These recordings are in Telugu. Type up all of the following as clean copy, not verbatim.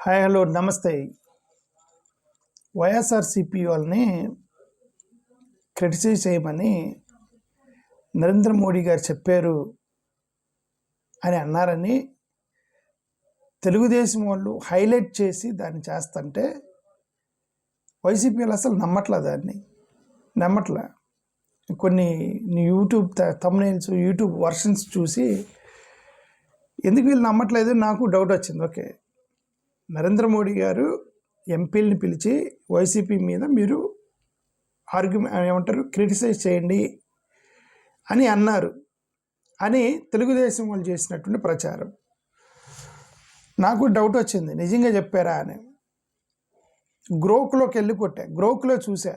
హాయ్ హలో నమస్తే. వైఎస్ఆర్సీపీ వాళ్ళని క్రిటిసైజ్ చేయమని నరేంద్ర మోడీ గారు చెప్పారు అని అన్నారని తెలుగుదేశం వాళ్ళు హైలైట్ చేసి దాన్ని చేస్తుంటే వైసీపీ వాళ్ళు అసలు నమ్మట్లా. కొన్ని యూట్యూబ్ థంబ్నెయిల్స్ యూట్యూబ్ వర్షన్స్ చూసి ఎందుకు వీళ్ళు నమ్మట్లేదు నాకు డౌట్ వచ్చింది. ఓకే, నరేంద్ర మోడీ గారు ఎంపీలని పిలిచి వైసీపీ మీద మీరు క్రిటిసైజ్ చేయండి అని అన్నారు అని తెలుగుదేశం వాళ్ళు చేసినటువంటి ప్రచారం. నాకు డౌట్ వచ్చింది, నిజంగా చెప్పారా అని. గ్రోక్లోకి వెళ్ళి కొట్టా, గ్రోక్లో చూసా.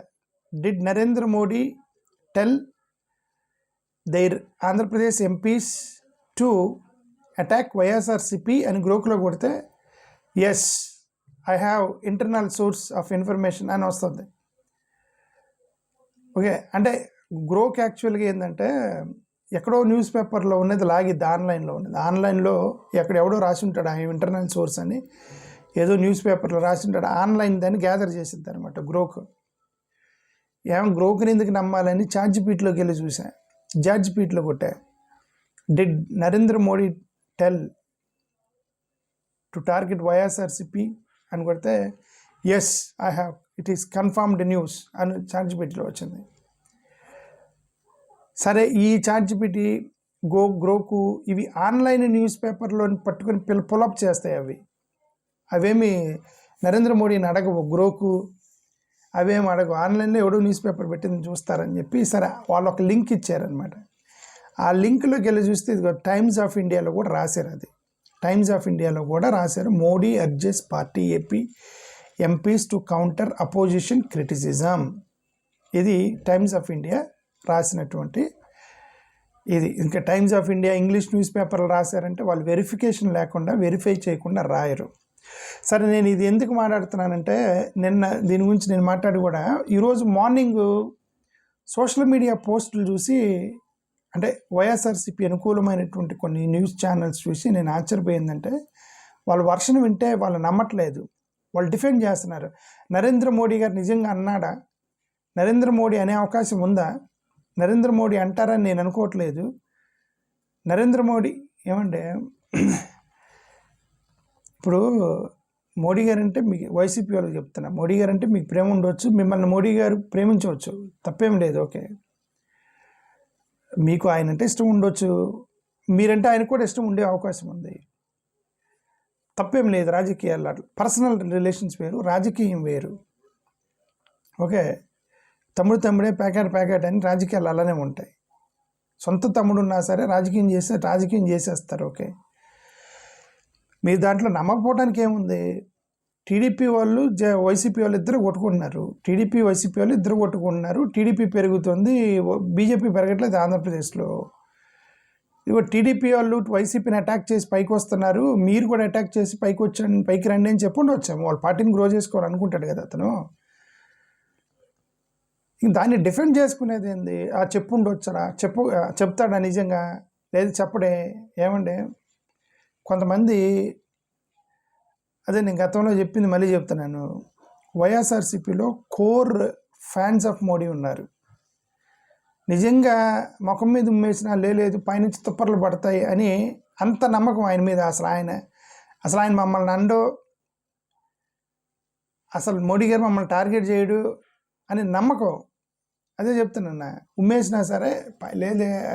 Did Narendra Modi tell their Andhra Pradesh MPs to attack YSRCP అని గ్రోక్లో కొడితే yes I have internal source of information అని వస్తుంది. ఓకే, అంటే గ్రోక్ యాక్చువల్గా ఏంటంటే ఎక్కడో న్యూస్ పేపర్లో ఉన్నది లాగిద్ది, ఆన్లైన్లో ఉన్నది. ఆన్లైన్లో ఎవడో రాసి ఉంటాడు ఆ ఇంటర్నల్ సోర్స్ అని, ఏదో న్యూస్ పేపర్లో రాసి ఉంటాడు, ఆన్లైన్ దాన్ని గ్యాదర్ చేసిద్ది అనమాట గ్రోక్. గ్రోక్ని ఎందుకు నమ్మాలని చార్జిపీట్లోకి వెళ్ళి చూసా, జార్జిపీట్లో కొట్టా. Did Narendra Modi tell to target YSRCP అని కొడితే yes I have, it is confirmed news అని చార్జిపీటీలో వచ్చింది. సరే, ఈ చార్జిపీటీ గ్రోకు ఇవి ఆన్లైన్ న్యూస్ పేపర్లో పట్టుకొని పులప్ చేస్తాయి. అవేమి నరేంద్ర మోడీని అడగవు, గ్రోకు అవేమి అడగవు. ఆన్లైన్లో ఎవడో న్యూస్ పేపర్ పెట్టింది చూస్తారని చెప్పి సరే వాళ్ళు ఒక లింక్ ఇచ్చారనమాట. ఆ లింక్లోకి వెళ్ళి చూస్తే ఇది టైమ్స్ ఆఫ్ ఇండియాలో కూడా రాశారు. అది టైమ్స్ ఆఫ్ ఇండియాలో కూడా రాశారు. Modi urges party MPs to counter opposition criticism. ఇది టైమ్స్ ఆఫ్ ఇండియా రాసినటువంటి ఇది. ఇంకా times of India English news పేపర్లు రాశారంటే వాళ్ళు వెరిఫికేషన్ లేకుండా, వెరిఫై చేయకుండా రాయరు. సరే, నేను ఇది ఎందుకు మాట్లాడుతున్నానంటే నిన్న దీని గురించి నేను మాట్లాడి కూడా ఈరోజు మార్నింగ్ సోషల్ మీడియా పోస్టులు చూసి, అంటే వైఎస్ఆర్సీపీ అనుకూలమైనటువంటి కొన్ని న్యూస్ ఛానల్స్ చూసి నేను ఆశ్చర్యపోయిందంటే, వాళ్ళ వర్షన్ వింటే వాళ్ళు నమ్మట్లేదు, వాళ్ళు డిఫెండ్ చేస్తున్నారు. నరేంద్ర మోడీ గారు నిజంగా అన్నాడా? నరేంద్ర మోడీ అనే అవకాశం ఉందా? నరేంద్ర మోడీ అంటారని నేను అనుకోవట్లేదు. నరేంద్ర మోడీ ఏమంటే ఇప్పుడు మోడీ గారు అంటే మీకు వైసీపీ వాళ్ళకి చెప్తున్నా, మోడీ గారు అంటే మీకు ప్రేమ ఉండవచ్చు, మిమ్మల్ని మోడీ గారు ప్రేమించవచ్చు, తప్పేం లేదు. ఓకే, మీకు ఆయన అంటే ఇష్టం ఉండొచ్చు, మీరంటే ఆయనకు కూడా ఇష్టం ఉండే అవకాశం ఉంది, తప్పేం లేదు. రాజకీయాల్లో అట్లా పర్సనల్ రిలేషన్స్ వేరు, రాజకీయం వేరు. ఓకే, తమ్ముడే ప్యాకెట్ అని రాజకీయాలు అలానే ఉంటాయి. సొంత తమ్ముడు ఉన్నా సరే రాజకీయం చేసేస్తారు. ఓకే, మీరు దాంట్లో నమ్మకపోవడానికి ఏముంది? టీడీపీ వాళ్ళు వైసీపీ వాళ్ళు ఇద్దరు కొట్టుకుంటున్నారు, వైసీపీ వాళ్ళు ఇద్దరు కొట్టుకుంటున్నారు. టీడీపీ పెరుగుతుంది, బీజేపీ పెరగట్లేదు ఆంధ్రప్రదేశ్లో. ఇదిగో టీడీపీ వాళ్ళు వైసీపీని అటాక్ చేసి పైకి వస్తున్నారు, మీరు కూడా అటాక్ చేసి పైకి రండి అని చెప్పండి వచ్చాము. వాళ్ళ పార్టీని గ్రో చేసుకోవాలనుకుంటాడు కదా అతను. దాన్ని డిఫెండ్ చేసుకునేది ఏంది? చెప్పుండొచ్చరా? చెప్తాడా నిజంగా? లేదు చెప్పడే. ఏమండే కొంతమంది, అదే నేను గతంలో చెప్పింది మళ్ళీ చెప్తున్నాను, వైఎస్ఆర్సీపీలో కోర్ ఫ్యాన్స్ ఆఫ్ మోడీ ఉన్నారు. నిజంగా ముఖం మీద ఉమ్మేసినా లేదు పైనుంచి తుప్పర్లు పడతాయి అని అంత నమ్మకం ఆయన మీద. అసలు ఆయన మమ్మల్ని అండో, అసలు మోడీ గారు మమ్మల్ని టార్గెట్ చేయడు అని నమ్మకం. అదే చెప్తున్నా, ఉమ్మేసినా సరే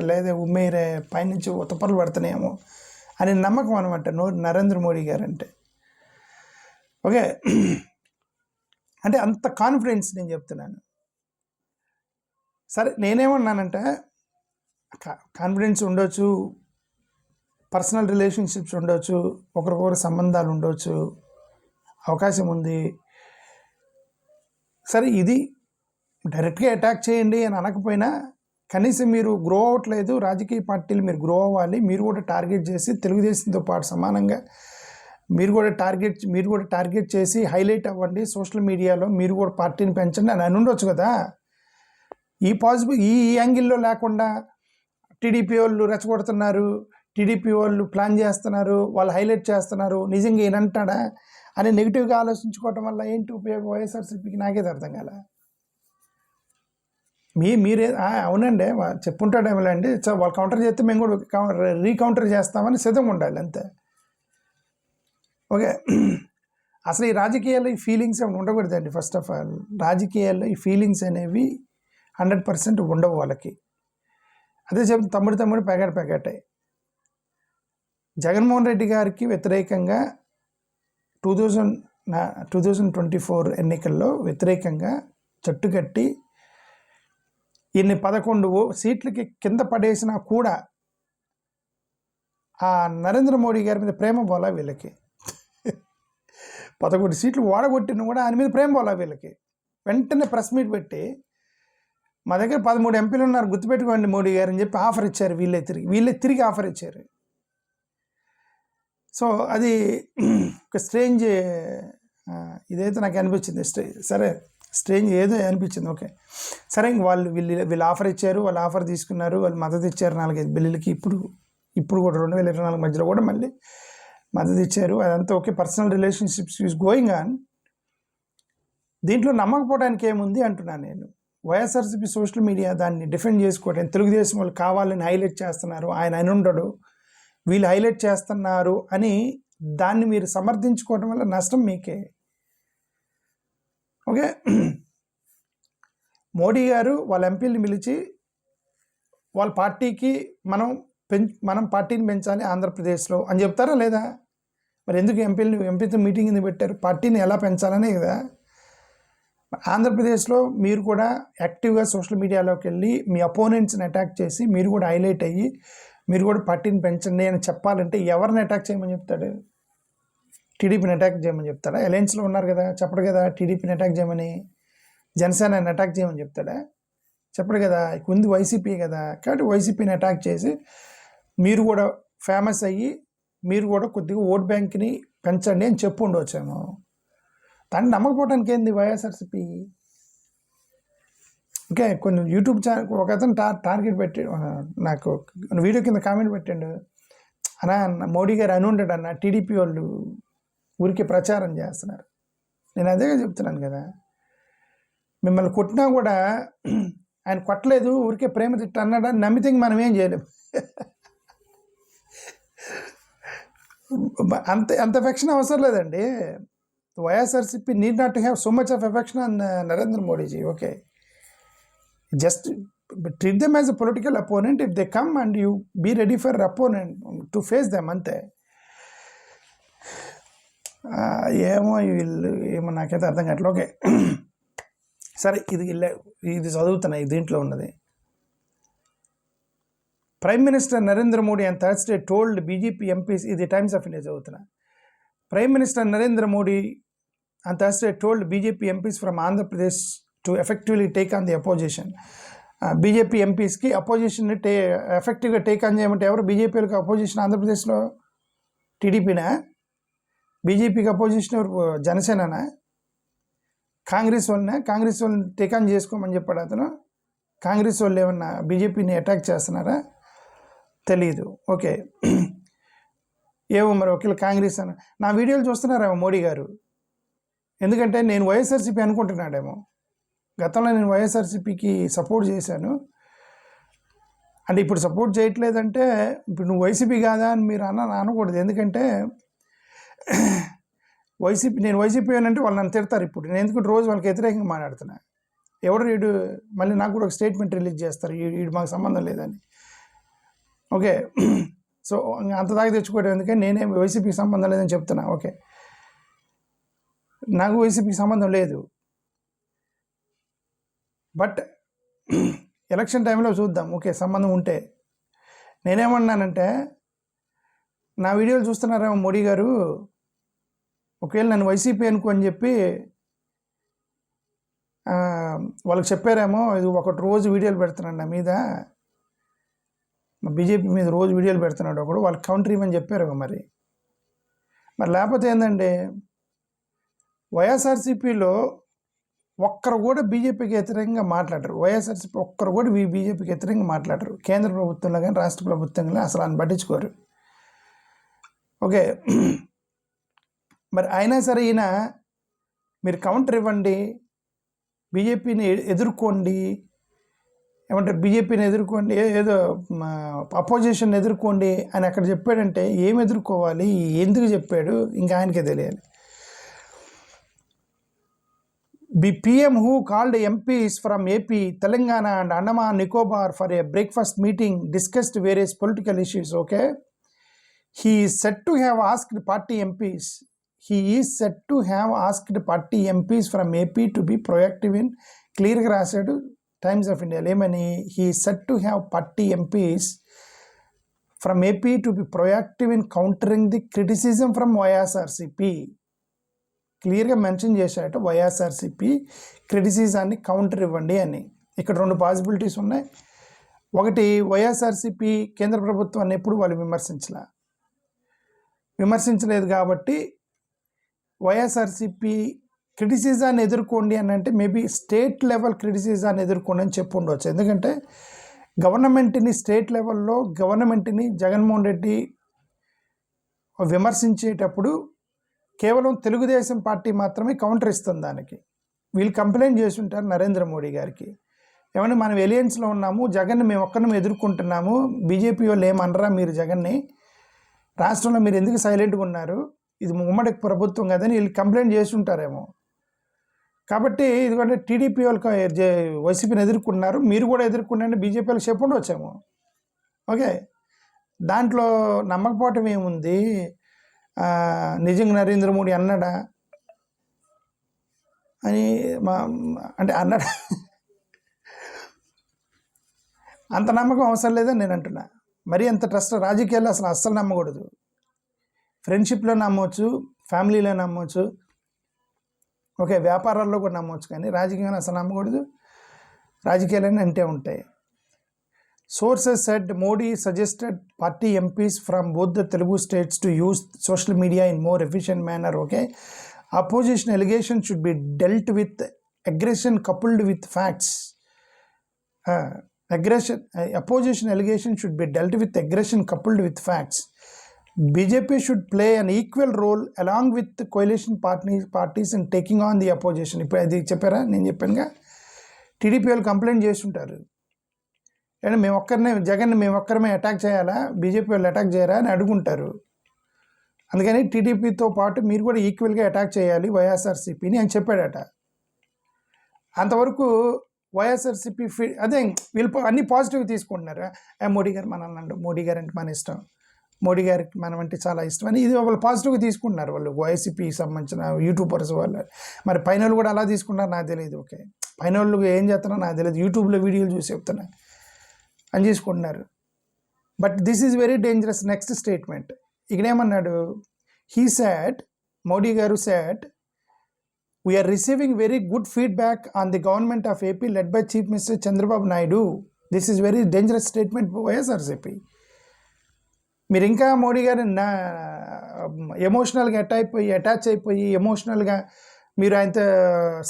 లేదే ఉమ్మేరే పైనుంచి తుప్పర్లు పడుతున్నాయేమో అని నమ్మకం అనమాట నరేంద్ర మోడీ గారు అంటే. ఓకే, అంటే అంత కాన్ఫిడెన్స్ నేను చెప్తున్నాను. సరే, నేనేమన్నానంటే కాన్ఫిడెన్స్ ఉండొచ్చు, పర్సనల్ రిలేషన్షిప్స్ ఉండొచ్చు, ఒకరికొకరు సంబంధాలు ఉండొచ్చు, అవకాశం ఉంది. సరే, ఇది డైరెక్ట్గా అటాక్ చేయండి అని అనకపోయినా కనీసం మీరు గ్రో అవ్వట్లేదు, రాజకీయ పార్టీలు మీరు గ్రో అవ్వాలి, మీరు కూడా టార్గెట్ చేసి తెలుగుదేశంతో పాటు సమానంగా మీరు కూడా టార్గెట్ చేసి హైలైట్ అవ్వండి సోషల్ మీడియాలో, మీరు కూడా పార్టీని పెంచండి అని ఉండొచ్చు కదా. ఈ యాంగిల్లో లేకుండా టీడీపీ వాళ్ళు రెచ్చగొడుతున్నారు, టీడీపీ వాళ్ళు ప్లాన్ చేస్తున్నారు, వాళ్ళు హైలైట్ చేస్తున్నారు, నిజంగా ఈయనంటాడా అని నెగిటివ్గా ఆలోచించుకోవటం వల్ల ఏంటి ఉపయోగం వైఎస్ఆర్సీపీకి? నాకేది అర్థం కాల. మీరే అవునండి చెప్పుంటాడేమో అండి, వాళ్ళు కౌంటర్ చేస్తే మేము కూడా రీకౌంటర్ చేస్తామని సిద్ధంగా ఉండాలి అంతే. ఓకే, అసలు ఈ రాజకీయాల్లో ఈ ఫీలింగ్స్ ఏమి ఉండకూడదండి. ఫస్ట్ ఆఫ్ ఆల్ రాజకీయాల్లో ఈ ఫీలింగ్స్ అనేవి 100% ఉండవు వాళ్ళకి. అదే తమ్ముడు పెగటాయి. జగన్మోహన్ రెడ్డి గారికి వ్యతిరేకంగా 2024 ఎన్నికల్లో వ్యతిరేకంగా కట్టి ఇన్ని 11 సీట్లకి కింద పడేసినా కూడా ఆ నరేంద్ర మోడీ గారి మీద ప్రేమ పోలా వీళ్ళకి. 11 సీట్లు ఓడగొట్టిన కూడా ఆయన మీద ప్రేమ పోలా వీళ్ళకి. వెంటనే ప్రెస్ మీట్ పెట్టి మా దగ్గర 13 ఎంపీలు ఉన్నారు, గుర్తుపెట్టుకోండి మోడీ గారు అని చెప్పి ఆఫర్ ఇచ్చారు. వీళ్ళే తిరిగి ఆఫర్ ఇచ్చారు. సో అది ఒక స్ట్రేంజ్ ఇదైతే నాకు అనిపించింది. సరే స్ట్రేంజ్ ఏదో అనిపించింది. ఓకే సరే, ఇంక వీళ్ళు ఆఫర్ ఇచ్చారు, వాళ్ళు ఆఫర్ తీసుకున్నారు, వాళ్ళు మద్దతు ఇచ్చారు 4-5 బిల్లులకి. ఇప్పుడు కూడా 2024 మధ్యలో కూడా మళ్ళీ మద్దతు ఇచ్చారు. అదంతా okay, personal relationships is going on. దీంట్లో నమ్మకపోవడానికి ఏముంది అంటున్నాను నేను. వైఎస్ఆర్సీపీ సోషల్ మీడియా దాన్ని డిఫెండ్ చేసుకోవడం, తెలుగుదేశం వాళ్ళు కావాలని హైలైట్ చేస్తున్నారు, ఆయన ఉండడు, వీళ్ళు హైలైట్ చేస్తున్నారు అని దాన్ని మీరు సమర్థించుకోవడం వల్ల నష్టం మీకే. ఓకే, మోడీ గారు వాళ్ళ ఎంపీని పిలిచి వాళ్ళ పార్టీకి మనం పార్టీని పెంచాలి ఆంధ్రప్రదేశ్లో అని చెప్తారా లేదా? మరి ఎందుకు ఎంపీతో మీటింగ్ ఎందుకు పెట్టారు? పార్టీని ఎలా పెంచాలనే కదా. ఆంధ్రప్రదేశ్లో మీరు కూడా యాక్టివ్గా సోషల్ మీడియాలోకి వెళ్ళి మీ అపోనెంట్స్ని అటాక్ చేసి మీరు కూడా హైలైట్ అయ్యి మీరు కూడా పార్టీని పెంచండి అని చెప్పాలంటే ఎవరిని అటాక్ చేయమని చెప్తాడు? టీడీపీని అటాక్ చేయమని చెప్తాడా? అలయన్స్లో ఉన్నారు కదా, చెప్పడు కదా టీడీపీని అటాక్ చేయమని. జనసేనని అటాక్ చేయమని చెప్తాడా? చెప్పడు కదా. ఉంది వైసీపీ కదా, కాబట్టి వైసీపీని అటాక్ చేసి మీరు కూడా ఫేమస్ అయ్యి మీరు కూడా కొద్దిగా ఓట్ బ్యాంక్ని పెంచండి అని చెప్పు ఉండవచ్చేమో. దాన్ని నమ్మకపోవడానికి ఏంది వైఎస్ఆర్సీపీ? ఓకే, కొన్ని యూట్యూబ్ ఛానల్ ఒక అతను టార్గెట్ పెట్టి నాకు వీడియో కింద కామెంట్ పెట్టాడు, అన్న మోడీ గారు అని ఉంటాడు అన్న, టీడీపీ వాళ్ళు ఊరికే ప్రచారం చేస్తున్నారు. నేను అదే చెప్తున్నాను కదా, మిమ్మల్ని కొట్టినా కూడా ఆయన కొట్టలేదు, ఊరికే ప్రేమ తిట్ట అన్నాడని నమ్మితే మనం ఏం చేయలేము. అంత ఎఫెక్షన్ అవసరం లేదండి. YSRCP need not to have so much of affection on Narendra Modi ji. Okay, just treat them as a political opponent. If they come and you be ready for opponent to face them అంతే. ఏమో నాకైతే అర్థం కావట్లేదు. ఓకే సరే, ఇది చదువుతున్నా, దీంట్లో ఉన్నది. Prime minister Narendra Modi on Thursday told BJP MPs, ఇది టైమ్స్ ఆఫ్ ఇండియా చదువుతున్నా. Prime minister Narendra Modi on Thursday told BJP MPs from Andhra Pradesh to effectively take on the opposition. BJP ఎంపీస్కి అపోజిషన్ని ఎఫెక్టివ్గా టేక్ ఆన్ చేయమంటే ఎవరు? బీజేపీలకు అపోజిషన్ ఆంధ్రప్రదేశ్లో టీడీపీనా? బీజేపీకి అపోజిషన్ ఎవరు? జనసేననా? కాంగ్రెస్ వాళ్ళని టేక్ ఆన్ చేసుకోమని చెప్పాడు అతను. కాంగ్రెస్ వాళ్ళు ఏమన్నా బీజేపీని అటాక్ చేస్తున్నారా? తెలీదు. ఓకే ఏమో మరి, ఒకవేళ కాంగ్రెస్ అని నా వీడియోలు చూస్తున్నారేమో మోడీ గారు, ఎందుకంటే నేను వైఎస్ఆర్సీపీ అనుకుంటున్నాడేమో. గతంలో నేను వైఎస్ఆర్సీపీకి సపోర్ట్ చేశాను అంటే ఇప్పుడు సపోర్ట్ చేయట్లేదంటే ఇప్పుడు నువ్వు వైసీపీ కాదా అని మీరు అనకూడదు. ఎందుకంటే నేను వైసీపీ అంటే వాళ్ళు నన్ను తిడతారు. ఇప్పుడు నేను ఎందుకంటే రోజు వాళ్ళకి వ్యతిరేకంగా మాట్లాడుతున్నా. వీడు మళ్ళీ నాకు కూడా ఒక స్టేట్మెంట్ రిలీజ్ చేస్తారు, వీడు మాకు సంబంధం లేదని. ఓకే, సో అంత దాకా తెచ్చుకోవడం ఎందుకని నేనే వైసీపీకి సంబంధం లేదని చెప్తున్నా. ఓకే, నాకు వైసీపీకి సంబంధం లేదు, బట్ ఎలక్షన్ టైంలో చూద్దాం. ఓకే, సంబంధం ఉంటే. నేనేమన్నానంటే, నా వీడియోలు చూస్తున్నారేమో మోడీ గారు, ఒకవేళ నన్ను వైసీపీ అనుకో అని చెప్పి వాళ్ళకి చెప్పారేమో, ఇది ఒకటి రోజు వీడియోలు పెడుతున్నాడు నా మీద, బీజేపీ మీద రోజు వీడియోలు పెడుతున్నాడు ఒకడు, వాళ్ళకి కౌంటర్ ఇవ్వని చెప్పారు. మరి లేకపోతే ఏంటంటే వైఎస్ఆర్సీపీలో ఒక్కరు కూడా బీజేపీకి వ్యతిరేకంగా మాట్లాడరు. వైఎస్ఆర్సీపీ ఒక్కరు కూడా బీజేపీకి వ్యతిరేకంగా మాట్లాడరు. కేంద్ర ప్రభుత్వంలో కానీ రాష్ట్ర ప్రభుత్వంలో అసలు ఆయన పట్టించుకోరు. ఓకే, మరి అయినా సరే ఈయన మీరు కౌంటర్ ఇవ్వండి, బీజేపీని ఎదుర్కోండి, ఏమంటారు బీజేపీని ఎదుర్కోండి, ఏదో అపోజిషన్ ఎదుర్కోండి అని అక్కడ చెప్పాడంటే ఏం ఎదుర్కోవాలి, ఎందుకు చెప్పాడు ఇంకా ఆయనకే తెలియాలి. The PM who called MPs from AP, Telangana and Andaman Nicobar for a breakfast meeting discussed various political issues, okay? He is said to have asked party MPs. He is said to have asked party MPs from AP to be proactive in clear రాశాడు Times of India. ఏమని? He is said to have party MPs from AP to be proactive in countering the criticism from YSRCP. క్లియర్గా మెన్షన్ చేశాట వైఎస్ఆర్సీపీ క్రిటిసిజాన్ని కౌంటర్ ఇవ్వండి అని. ఇక్కడ 2 పాసిబిలిటీస్ ఉన్నాయి. ఒకటి, వైఎస్ఆర్సీపీ కేంద్ర ప్రభుత్వాన్ని ఎప్పుడు వాళ్ళు విమర్శించలేదు కాబట్టి వైఎస్ఆర్సీపీ క్రిటిసిజాన్ని ఎదుర్కోండి అని అంటే మేబీ స్టేట్ లెవెల్ క్రిటిసిజాన్ని ఎదుర్కోండి అని చెప్పి ఉండవచ్చు. ఎందుకంటే గవర్నమెంట్ని స్టేట్ లెవెల్లో గవర్నమెంట్ని జగన్మోహన్ రెడ్డి విమర్శించేటప్పుడు కేవలం తెలుగుదేశం పార్టీ మాత్రమే కౌంటర్ ఇస్తుంది దానికి. వీళ్ళు కంప్లైంట్ చేసి ఉంటారు నరేంద్ర మోడీ గారికి, ఏమన్నా మనం ఎలియన్స్లో ఉన్నాము, జగన్ని మేము ఒక్కరిని ఎదుర్కొంటున్నాము, బీజేపీ వాళ్ళు ఏమనరా మీరు జగన్ని, రాష్ట్రంలో మీరు ఎందుకు సైలెంట్గా ఉన్నారు, ఇది ఉమ్మడి ప్రభుత్వం కదని వీళ్ళు కంప్లైంట్ చేసి ఉంటారేమో. కాబట్టి ఎందుకంటే టీడీపీ వాళ్ళు వైసీపీని ఎదుర్కొన్నారు, మీరు కూడా ఎదుర్కొన్నారని బీజేపీ వాళ్ళకి చెప్పండి వచ్చాము. ఓకే, దాంట్లో నమ్మకపోవటం ఏముంది, నిజంగా నరేంద్ర మోడీ అన్నాడా అని అంటే అన్నాడా, అంత నమ్మకం అవసరం లేదని నేను అంటున్నా. మరీ అంత ట్రస్ట్ రాజకీయాల్లో అస్సలు నమ్మకూడదు. ఫ్రెండ్షిప్లో నమ్మవచ్చు, ఫ్యామిలీలో నమ్మవచ్చు, ఓకే, వ్యాపారాల్లో కూడా నమ్మవచ్చు, కానీ రాజకీయాన్ని అసలు నమ్మకూడదు. రాజకీయాలన్నీ అంటే ఉంటాయి. Sources said Modi suggested party MPs from both the Telugu states to use social media in more efficient manner, okay? Opposition allegations should be dealt with aggression coupled with facts. Opposition allegations should be dealt with aggression coupled with facts. BJP should play an equal role along with the coalition parties in taking on the opposition. ఇప్పుడు అది చెప్పారా, నేను చెప్పానుగా, టీడీపీ వాళ్ళు కంప్లైంట్ చేస్తుంటారు, అంటే జగన్ని మేము ఒక్కరమే అటాక్ చేయాలా, బీజేపీ వాళ్ళు అటాక్ చేయరా అని అడుగుంటారు. అందుకని టీడీపీతో పాటు మీరు కూడా ఈక్వల్గా అటాక్ చేయాలి వైఎస్ఆర్సీపీని అని చెప్పాడట. అంతవరకు వైఎస్ఆర్సీపీ అదే వీళ్ళు అన్ని పాజిటివ్ తీసుకుంటున్నారు. మోడీ గారు మన అన్నాడు, మోడీ గారు అంటే మన ఇష్టం, మోడీ గారికి మనం అంటే చాలా ఇష్టం అని ఇది వాళ్ళు పాజిటివ్గా తీసుకుంటున్నారు వాళ్ళు, వైసీపీకి సంబంధించిన యూట్యూబర్స్ వాళ్ళు. మరి పైన వాళ్ళు కూడా అలా తీసుకుంటారు నాకు తెలియదు. ఓకే, పైన వాళ్ళు ఏం చేస్తున్నారో నాకు తెలియదు, యూట్యూబ్లో వీడియోలు చూసి చెప్తున్నా అని చేసుకుంటున్నారు. But this is very dangerous. Next statement ఇక్కడ ఏమన్నాడు, he said, Modi garu said, we are receiving very good feedback on the government of AP led by chief minister Chandrababu Naidu. This is very dangerous statement YSRCP. మీరు ఇంకా మోడీ గారు ఎమోషనల్గా అటాచ్ అయిపోయి ఎమోషనల్గా మీరు ఆయనతో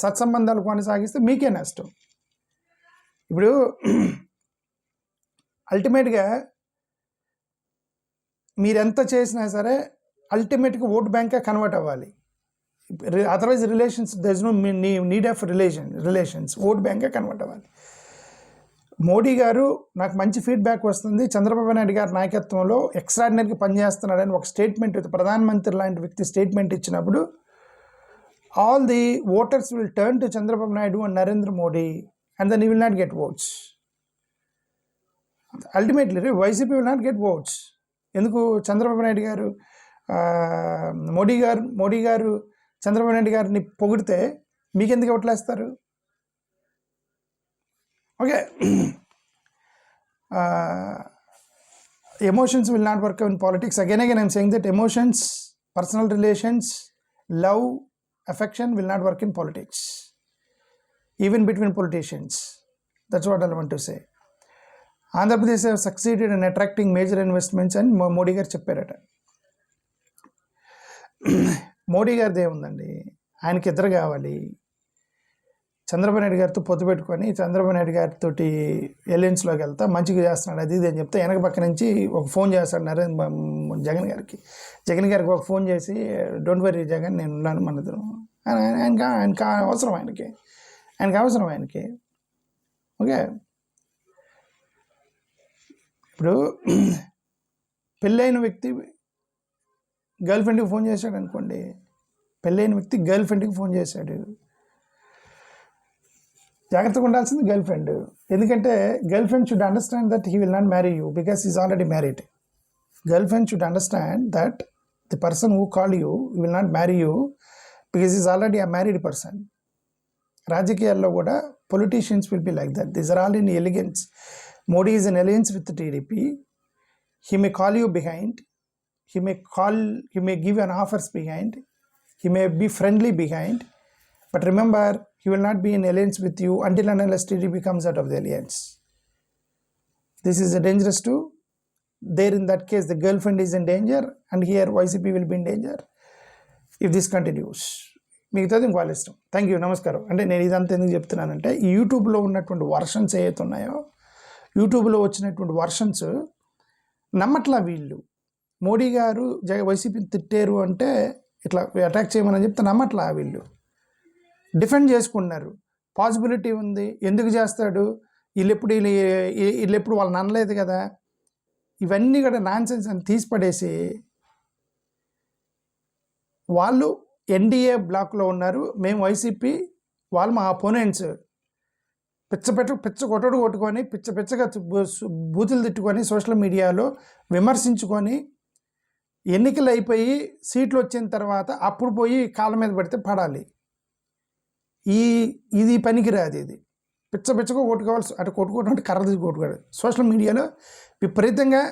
సత్సంబంధాలు కొనసాగిస్తే మీకే నష్టం. ఇప్పుడు అల్టిమేట్గా మీరెంత చేసినా సరే అల్టిమేట్గా ఓట్ బ్యాంక్గా కన్వర్ట్ అవ్వాలి. Otherwise relations there is no need of relations, vote బ్యాంక్గా కన్వర్ట్ అవ్వాలి. మోడీ గారు నాకు మంచి ఫీడ్బ్యాక్ వస్తుంది, చంద్రబాబు నాయుడు గారి నాయకత్వంలో ఎక్స్ట్రాడినరీగా పనిచేస్తున్నాడని ఒక స్టేట్మెంట్, ప్రధానమంత్రి లాంటి వ్యక్తి స్టేట్మెంట్ ఇచ్చినప్పుడు all the voters will turn to Chandrababu Naidu and Narendra Modi and then you will not get votes. Ultimately YCP will not get votes. ఎందుకు? చంద్రబాబు నాయుడు గారు మోడీ గారు చంద్రబాబు నాయుడు గారిని పొగిడితే మీకెందుకు ఓట్లేస్తారు? Okay, emotions will not work in politics. Again I'm saying that emotions, personal relations, love, affection will not work in politics, even between politicians. That's what I want to say. Andhra Pradesh have succeeded in attracting major investments and Modi garu చెప్పారట. మోడీ గారిది ఏముందండి, ఆయనకి ఇద్దరు కావాలి. చంద్రబాబు నాయుడు గారితో పొత్తు పెట్టుకొని చంద్రబాబు నాయుడు గారితో ఎలియన్స్లోకి వెళ్తా మంచిగా చేస్తున్నాడు అది ఇది అని చెప్తే వెనక పక్క నుంచి ఒక ఫోన్ చేస్తాడు జగన్ గారికి. జగన్ గారికి ఒక ఫోన్ చేసి డోంట్ వరీ జగన్ నేను ఉన్నాను మన ఇద్దరం. ఆయనకి అవసరం ఆయనకి అవసరం ఓకే. ఇప్పుడు పెళ్ళైన వ్యక్తి గర్ల్ ఫ్రెండ్కి ఫోన్ చేశాడు అనుకోండి, పెళ్ళైన వ్యక్తి గర్ల్ ఫ్రెండ్కి ఫోన్ చేశాడు, జాగ్రత్తగా ఉండాల్సింది గర్ల్ ఫ్రెండ్. ఎందుకంటే girl friend should understand that he will not marry you because is already married. Girl friend should understand that the person who call you will not marry you because is already a married person. రాజకీయాల్లో కూడా politicians will be like that. These are all in alliance. Modi is an alliance with TDP. He may call you behind, he may give you an offers behind, he may be friendly behind, but remember, he will not be in alliance with you until and unless TDP comes out of the alliance. This is a dangerous too. There in that case, the girlfriend is in danger and here YCP will be in danger if this continues. మిగతాది ఇంకో వాళ్ళ ఇష్టం. థ్యాంక్ యూ, నమస్కారం. అంటే నేను ఇదంతా ఎందుకు చెప్తున్నానంటే ఈ యూట్యూబ్లో ఉన్నటువంటి వర్షన్స్ ఏవైతే ఉన్నాయో, యూట్యూబ్లో వచ్చినటువంటి వర్షన్స్ నమ్మట్లా వీళ్ళు. మోడీ గారు వైసీపీని తిట్టారు అంటే ఇట్లా అటాక్ చేయమని చెప్తే నమ్మట్లా వీళ్ళు. డిఫెండ్ చేసుకున్నారు. పాసిబిలిటీ ఉంది, ఎందుకు చేస్తాడు, వీళ్ళెప్పుడు వాళ్ళని అనలేదు కదా, ఇవన్నీ కూడా నాన్సెన్స్ అని తీసిపడేసి వాళ్ళు ఎన్డీఏ బ్లాక్లో ఉన్నారు, మేము వైసీపీ, వాళ్ళు మా అపోనెంట్స్. పిచ్చ కొట్టుకొని పిచ్చగా బూతులు తిట్టుకొని సోషల్ మీడియాలో విమర్శించుకొని ఎన్నికలు అయిపోయి సీట్లు వచ్చిన తర్వాత అప్పుడు పోయి కాళ్ళ మీద పడితే పడాలి. ఇది పనికిరాదు. ఇది పిచ్చగా కొట్టుకోవాల్సి అటు కొట్టుకోవడం అంటే కర్ర తీసి కొట్టుకోవాలి. సోషల్ మీడియాలో విపరీతంగా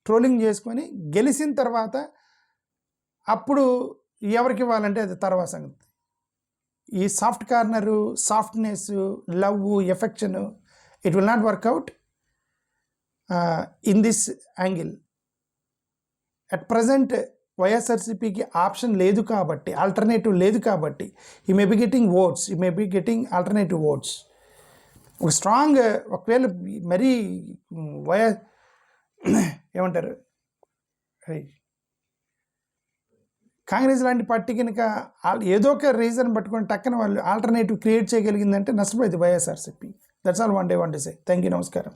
ట్రోలింగ్ చేసుకొని గెలిచిన తర్వాత అప్పుడు ఎవరికి ఇవ్వాలంటే అది తర్వాత సంగతి. ఈ soft corner, softness, love, affection, it will not work out in this angle. At present వైఎస్ఆర్సీపీకి ఆప్షన్ లేదు కాబట్టి, ఆల్టర్నేటివ్ లేదు కాబట్టి, ఈ మే బి గెటింగ్ ఓట్స్, ఈ may be getting alternative votes. ఒక స్ట్రాంగ్, ఒకవేళ మరీ ఏమంటారు, కాంగ్రెస్ లాంటి పార్టీ కనుక ఏదో ఒక రీజన్ పట్టుకొని టక్కన వాళ్ళు ఆల్టర్నేటివ్ క్రియేట్ చేయగలిగిందంటే నష్టపోయింది YSRCP. That's all one day say. Thank you, నమస్కారం.